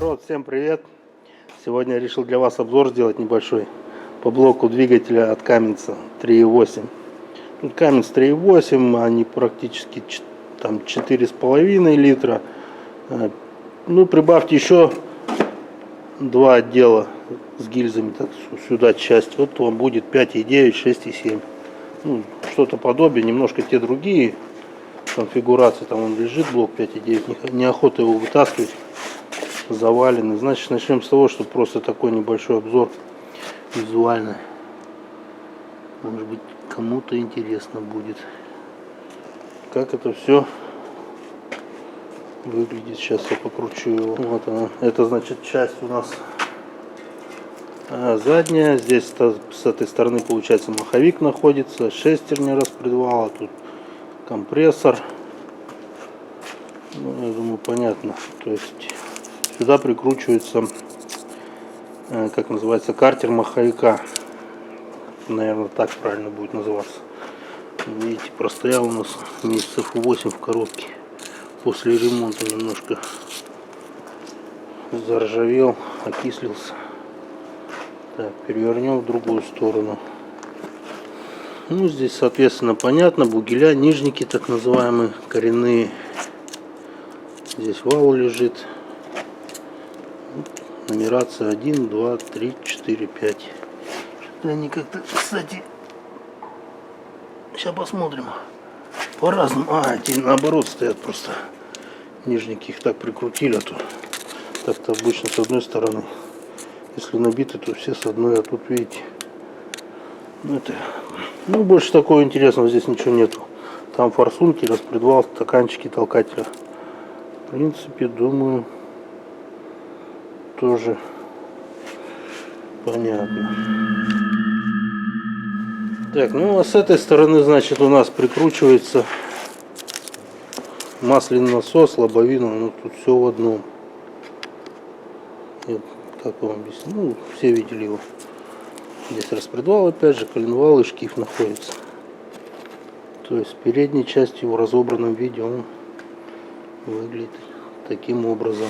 Народ, всем привет! Сегодня я решил для вас обзор сделать небольшой по блоку двигателя от Каменца 3.8. Тут Каменц 3.8, они практически там 4,5 литра. Ну, прибавьте еще два отдела с гильзами, так, сюда часть. Вот вам будет 5,9, 6,7. Ну, что-то подобие, немножко те другие конфигурации. Там он лежит, блок 5,9, неохота его вытаскивать, заваленный. Значит, начнем с того, что просто такой небольшой обзор визуальный. Может быть, кому-то интересно будет, как это все выглядит. Сейчас я покручу его. Вот она. Это значит часть у нас задняя. Здесь с этой стороны получается маховик находится, шестерня распредвала, тут компрессор. Ну, я думаю, понятно. То есть сюда прикручивается, как называется, картер маховика. Наверное, так правильно будет называться. Видите, простоял у нас месяцев 8 в коробке. После ремонта немножко заржавел, окислился. Так, перевернем в другую сторону. Ну, здесь, соответственно, понятно, бугеля, нижники так называемые, коренные. Здесь вал лежит. Нумерация 1, 2, 3, 4, 5. Что-то они как-то, кстати, сейчас посмотрим. По-разному. Эти наоборот стоят просто. Нижники их так прикрутили, а то так-то обычно с одной стороны. Если набиты, то все с одной, а тут видите. Ну, больше такого интересного здесь ничего нету. Там форсунки, распредвал, стаканчики толкателя. В принципе, думаю, тоже понятно. Так, ну а с этой стороны, значит, у нас прикручивается масляный насос, лобовина. Ну, тут все в одном. Как вам объясню? Ну, все видели его. Здесь распредвал, опять же, коленвал и шкив находится. То есть в передней части в разобранном виде он выглядит таким образом.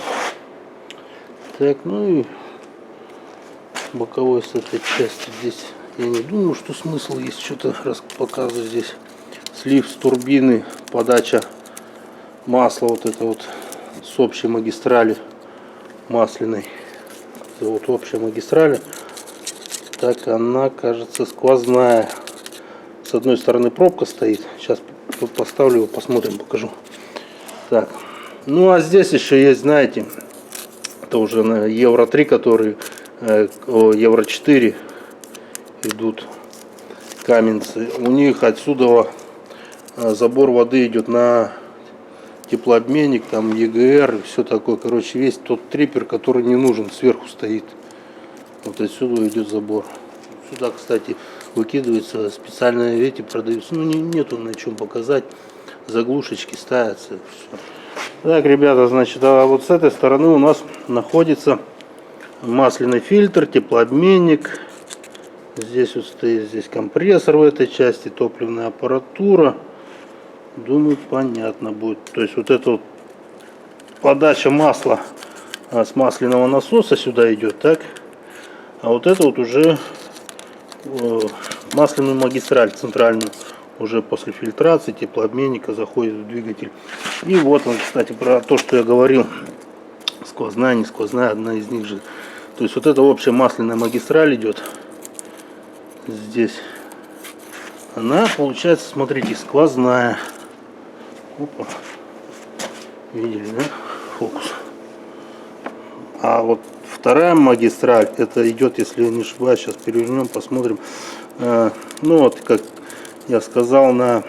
Так, ну и боковой с этой части здесь я не думаю, что смысл есть что-то показывать. Здесь слив с турбины, подача масла вот это вот с общей магистрали масляной. Это вот общая магистраль. Так, она, кажется, сквозная. С одной стороны пробка стоит. Сейчас поставлю его, посмотрим, покажу. Так, ну а здесь еще есть, знаете, это уже на Евро 3, которые Евро 4 идут каменцы. У них отсюда забор воды идет на теплообменник, там ЕГР и все такое. Короче, весь тот трипер, который не нужен, сверху стоит. Вот отсюда идет забор. Сюда, кстати, выкидываются специальные эти, продаются. Ну, нету на чем показать. Заглушечки ставятся. Все. Так, ребята, значит, а вот с этой стороны у нас находится масляный фильтр, теплообменник. Здесь вот стоит, здесь компрессор в этой части, топливная аппаратура. Думаю, понятно будет. То есть вот эта вот подача масла с масляного насоса сюда идет, так? А вот это вот уже масляную магистраль центральную, уже после фильтрации теплообменника заходит в двигатель. И вот он, кстати, про то, что я говорил, сквозная, не сквозная, одна из них же. То есть вот эта общая масляная магистраль идет здесь. Она получается, смотрите, сквозная. Опа. Видели, да? Фокус. А вот вторая магистраль, это идет, если я не ошибаюсь, сейчас перевернем, посмотрим. Ну вот, как я сказал, на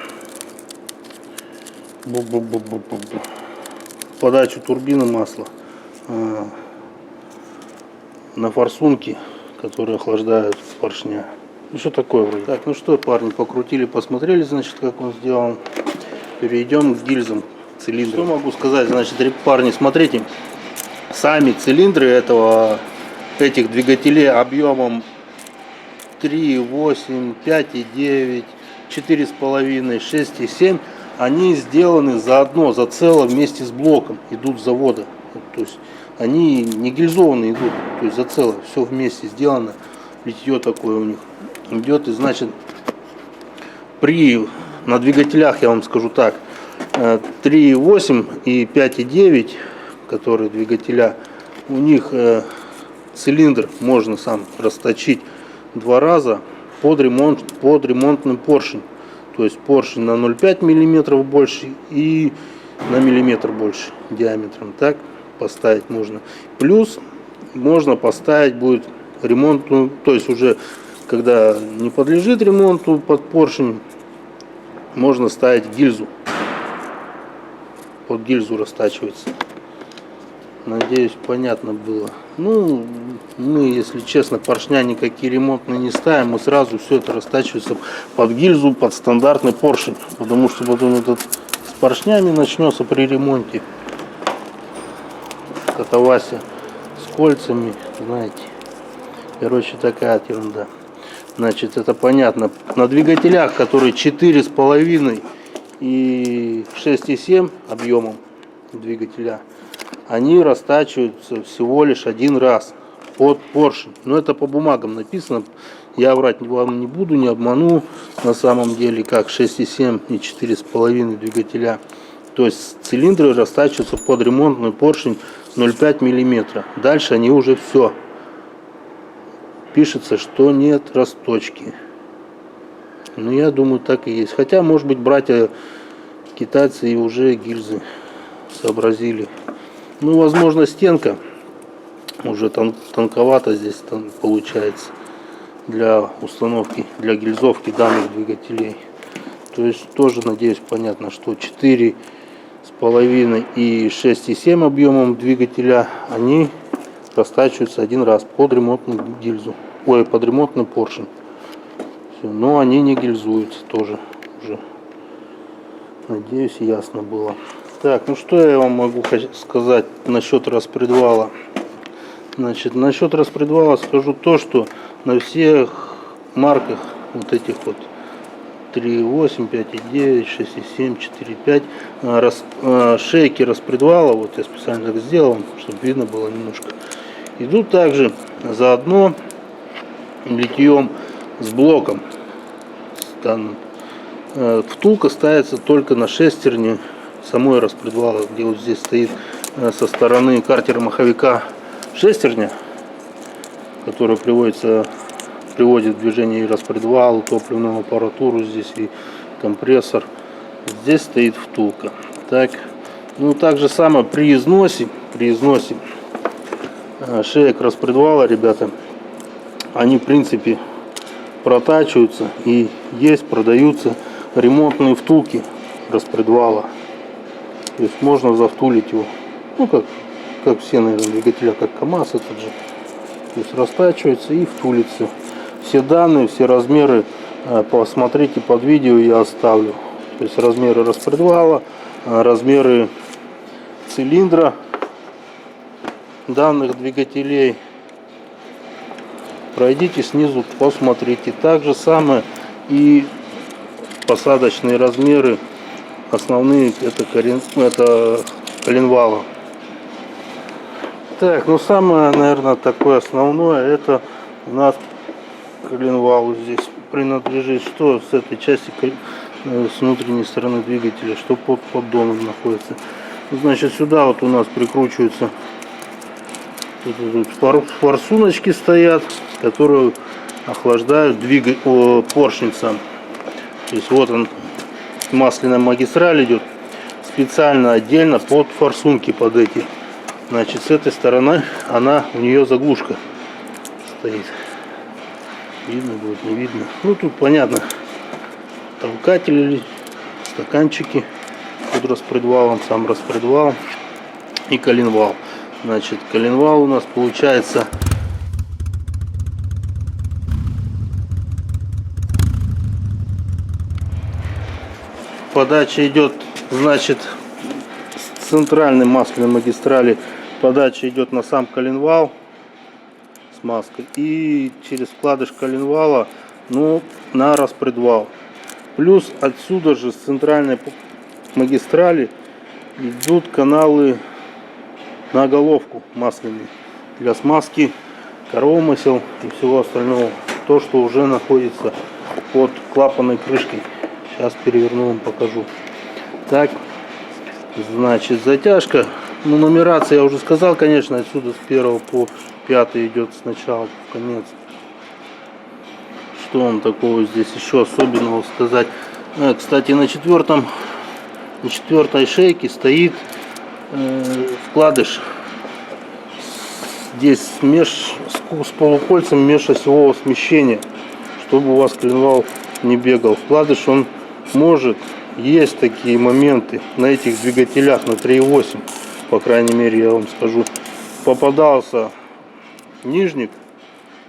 подачу турбины масла, на форсунки, которые охлаждают поршня. Ну что такое вроде. Так, ну что, парни, покрутили, посмотрели, значит, как он сделан. Перейдем к гильзам, цилиндрам. Что могу сказать, значит, парни, смотрите. Сами цилиндры этих двигателей объемом 3,8, 5,9, 4,5, 6,7, они сделаны заодно, за целое вместе с блоком, идут с завода. Вот, то есть они не гильзованные идут, то есть зацело, все вместе сделано. Литье такое у них идет. И значит на двигателях, я вам скажу так, 3.8 и 5.9, которые двигателя, у них цилиндр можно сам расточить 2 раза под ремонтный поршень. То есть поршень на 0,5 мм больше и на миллиметр больше диаметром. Так поставить можно. Плюс можно поставить будет ремонтную, то есть уже когда не подлежит ремонту под поршень, можно ставить гильзу. Под гильзу растачивается. Надеюсь, понятно было. Ну, мы, если честно, поршня никакие ремонтные не ставим. Мы сразу все это растачивается под гильзу, под стандартный поршень. Потому что потом этот с поршнями начнется при ремонте. Катавасия с кольцами, знаете. Короче, такая ерунда. Значит, это понятно. На двигателях, которые 4,5 и 6,7 объемом двигателя, они растачиваются всего лишь 1 раз под поршень. Но это по бумагам написано. Я врать вам не буду, не обману. На самом деле, как 6,7 и 4,5 двигателя. То есть цилиндры растачиваются под ремонтный поршень 0,5 мм. Дальше они уже все. Пишется, что нет расточки. Ну, я думаю, так и есть. Хотя, может быть, братья китайцы и уже гильзы сообразили. Ну, возможно, стенка уже тонковато здесь получается для установки, для гильзовки данных двигателей. То есть тоже, надеюсь, понятно, что 4,5 и 6,7 объемом двигателя, они растачиваются 1 раз под ремонтную гильзу. Ой, под ремонтный поршень. Все. Но они не гильзуются тоже уже. Надеюсь, ясно было. Так, ну что я вам могу сказать насчет распредвала. Значит, насчет распредвала скажу то, что на всех марках вот этих вот 3.8, 5.9, 6.7, 4.5 шейки распредвала, вот я специально так сделал, чтобы видно было немножко, идут также заодно литьем с блоком данным. Втулка ставится только на шестерне самой распредвала, где вот здесь стоит со стороны картера маховика шестерня, которая приводит в движение и распредвал, топливную аппаратуру здесь и компрессор. Здесь стоит втулка. Так, ну так же самое при износе шеек распредвала, ребята, они в принципе протачиваются, и продаются ремонтные втулки распредвала. То есть можно завтулить его, ну как все, наверное, двигателя, как КамАЗ этот же. То есть растачивается и втулится. Все данные, все размеры посмотрите под видео, я оставлю. То есть размеры распредвала, размеры цилиндра данных двигателей. Пройдите снизу, посмотрите. Так же самое и посадочные размеры основные, это коленвала. Так, ну самое, наверное, такое основное, это у нас коленвал здесь принадлежит, что с этой части, с внутренней стороны двигателя, что под поддоном находится. Значит, сюда вот у нас прикручиваются, тут форсуночки стоят, которые охлаждают поршень сам. То есть вот он, масляная магистраль идет специально отдельно под форсунки, под эти. Значит, с этой стороны у нее заглушка стоит. Видно будет, не видно. Ну тут понятно. Толкатели, стаканчики под распредвалом, сам распредвал и коленвал. Значит, коленвал у нас получается подача идет, значит, с центральной масляной магистрали подача идет на сам коленвал с маской и через вкладыш коленвала, ну, на распредвал. Плюс отсюда же с центральной магистрали идут каналы на головку масляный для смазки коромысел и всего остального. То, что уже находится под клапанной крышкой. Сейчас переверну, вам покажу. Так, значит, затяжка. Ну, нумерация я уже сказал, конечно, отсюда с 1 по 5 идет сначала в конец. Что вам такого здесь еще особенного сказать? Кстати, на четвертой шейке стоит вкладыш. Здесь с полукольцем межосевого смещения, чтобы у вас коленвал не бегал. Вкладыш, он может, есть такие моменты на этих двигателях на 3.8, по крайней мере, я вам скажу, попадался нижник,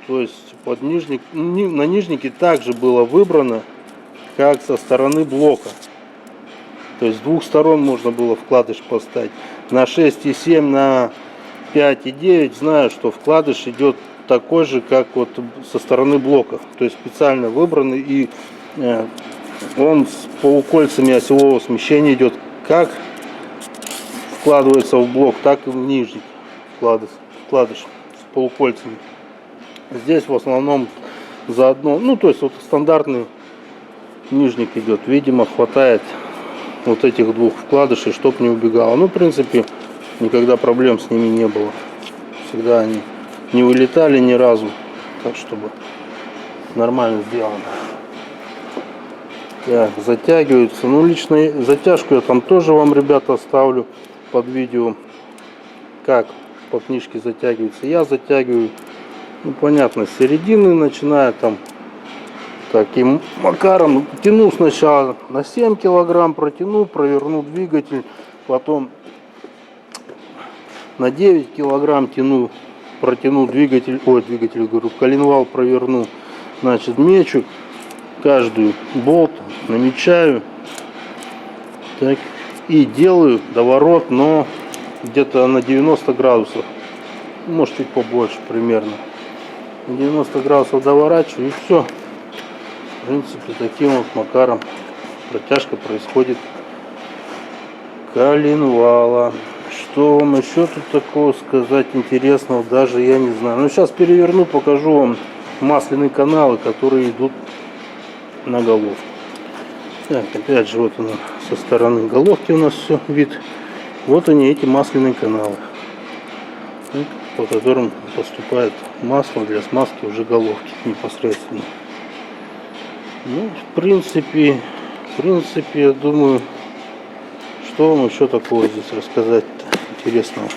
то есть под нижник, на нижнике также было выбрано, как со стороны блока. То есть с двух сторон можно было вкладыш поставить. На 6.7, на 5.9 знаю, что вкладыш идет такой же, как вот со стороны блока. То есть специально выбранный, и он с полукольцами осевого смещения идет, как вкладывается в блок, так и в нижний вкладыш с полукольцами. Здесь в основном заодно, ну то есть вот стандартный нижник идет. Видимо, хватает вот этих двух вкладышей, чтоб не убегало. Ну, в принципе, никогда проблем с ними не было. Всегда они не вылетали ни разу. Так, чтобы нормально сделано. Так, затягиваются. Ну, лично затяжку я там тоже вам, ребята, оставлю под видео. Как по книжке затягивается. Я затягиваю, ну, понятно, с середины, начиная там таким макаром. Тяну сначала на 7 килограмм, протяну, проверну двигатель. Потом на 9 килограмм тяну, протяну двигатель, говорю, коленвал проверну. Значит, мечу каждую болт, намечаю. Так, и делаю доворот, но где-то на 90 градусов. Может, чуть побольше примерно. 90 градусов доворачиваю, и все. В принципе, таким вот макаром протяжка происходит коленвала. Что вам еще тут такого сказать интересного, даже я не знаю. Ну, сейчас переверну, покажу вам масляные каналы, которые идут на головку. Так, опять же, вот она со стороны головки у нас все вид. Вот они, эти масляные каналы, по которым поступает масло для смазки уже головки непосредственно. Ну, в принципе, я думаю, что вам еще такого здесь рассказать-то интересного.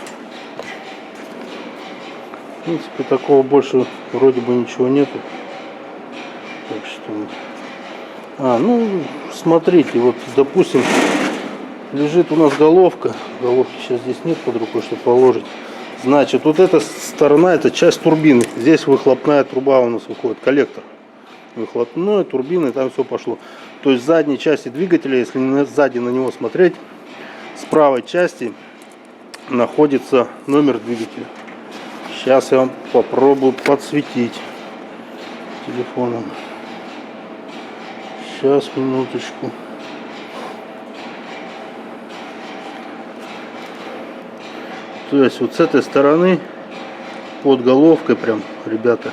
В принципе, такого больше вроде бы ничего нету. Так что... ну, смотрите, вот, допустим, лежит у нас головка. Головки сейчас здесь нет под рукой, чтобы положить. Значит, вот эта сторона, это часть турбины. Здесь выхлопная труба у нас выходит, коллектор. Выхлопной, турбины, там все пошло. То есть в задней части двигателя, если сзади на него смотреть, с правой части находится номер двигателя. Сейчас я вам попробую подсветить телефоном. Сейчас, минуточку. То есть вот с этой стороны под головкой прям, ребята,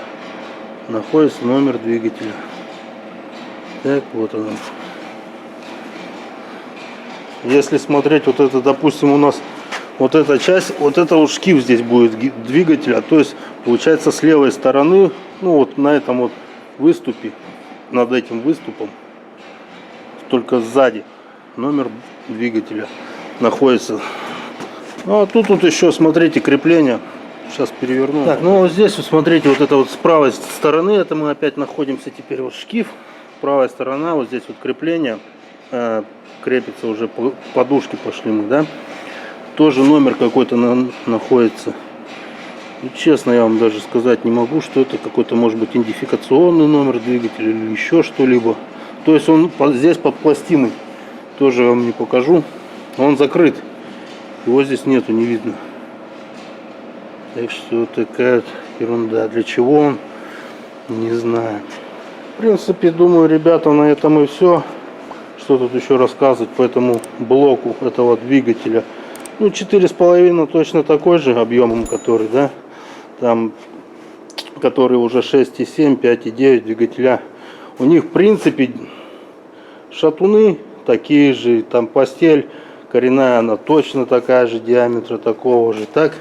находится номер двигателя. Так, вот он. Если смотреть вот это, допустим, у нас вот эта часть, вот это вот шкив здесь будет двигателя, то есть получается с левой стороны, ну вот на этом вот выступе, над этим выступом, только сзади номер двигателя находится. Ну а тут вот еще, смотрите, крепление. Сейчас переверну. Так, ну вот здесь вот смотрите, вот это вот с правой стороны, это мы опять находимся теперь вот шкив. Правая сторона, вот здесь вот крепление, крепится уже, подушки пошли мы, да. Тоже номер какой-то находится. И честно, я вам даже сказать не могу, что это какой-то, может быть, идентификационный номер двигателя или еще что-либо. То есть он здесь под пластиной. Тоже вам не покажу. Он закрыт. Его здесь нету, не видно. Так что вот такая вот ерунда. Для чего он, не знаю. В принципе, думаю, ребята, на этом и все. Что тут еще рассказывать по этому блоку этого двигателя. Ну, 4,5 точно такой же объемом, который, да, там, который уже 6,7, 5,9 двигателя. У них, в принципе, шатуны такие же, там постель коренная, она точно такая же, диаметра такого же. Так,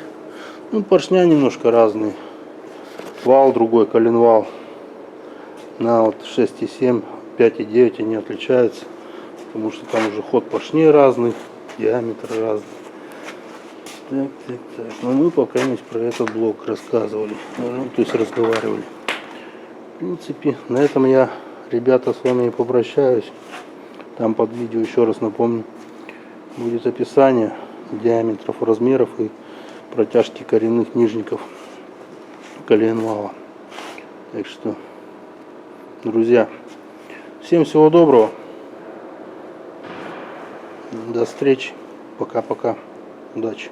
ну, поршня немножко разные. Вал другой, коленвал. На вот 6,7, 5,9 они отличаются, потому что там уже ход поршней разный, диаметр разный. Так. Но мы пока не про этот блок рассказывали, ну, то есть разговаривали. В принципе, на этом я, ребята, с вами и попрощаюсь. Там под видео, еще раз напомню, будет описание диаметров, размеров и протяжки коренных нижников коленвала. Так что, друзья, всем всего доброго. До встречи. Пока-пока. Удачи.